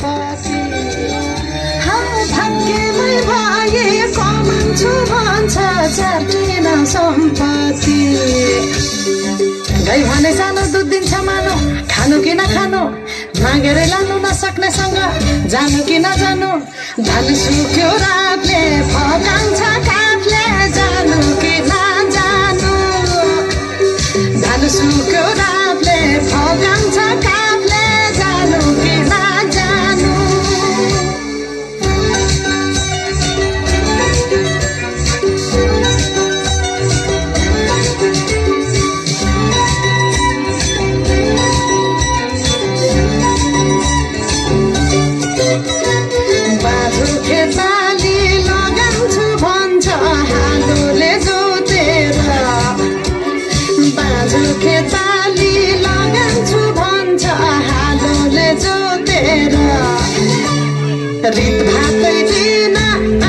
सम्पत्ति भाग्यमै भए कमाउँछु भन्छ चार्टिन सम्पत्ति गाई भने सानो दुध दिन्छ मानो खानु कि नखानु मागेर लानु नसक्नेसँग जानु कि नजानु धन सुक्यो रातले फकाउँछ काठले जानु कि नजानु धन सुक्यो रातले फकाउँछ काठले जानु कि नजानु खेताली लगाउँछु भन्छ हालोले जोतेर रित भातै दिन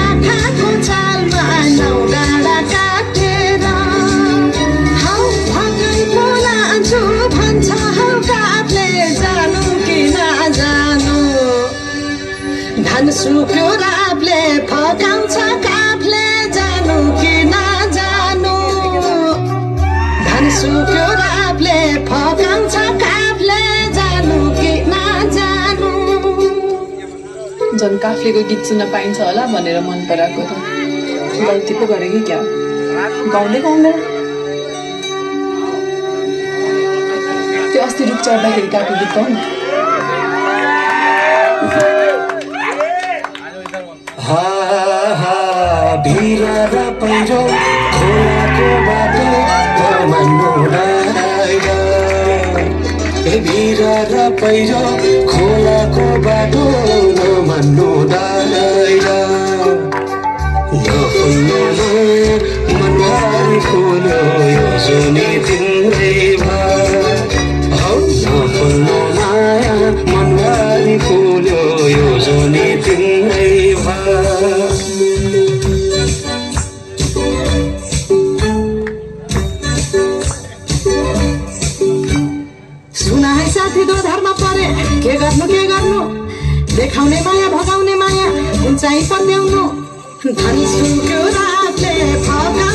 आँखाको छालमा नौ डाँडा काटेर हौ भकै बोलाउँछु भन्छ हौ काठले जानु कि नजानु धन सुक्यो रातले फकाउँछ काठले जानु कि नजानु धन सुक्यो रातले फकाउँछ काठले जानु कि नजानु झन् काफ्लेको गीत सुन्न पाइन्छ होला भनेर मन पराएको त गल्ती पो गरेँ कि क्या गाउँदै गाउँदैन त्यो अस्ति रुख चढ्दाखेरि गाएको गीत गाउँ भिरा र पहिरो खोलाको बाटो नमान्नु नारायण भिरा र पहिरो खोलाको बाटो नमान्नु नारायण नफुल्नु मनभारी फुल्यो यो सुनि तिम्रै हौ नफुल्नु माया मनभारी फुल्यो यो सुनि तिम्रै सुना है साथी दो धर्म परे के गर्नु देखाउने माया भगाउने माया उचाइ पत्याउनु धन सुक्यो रातले फका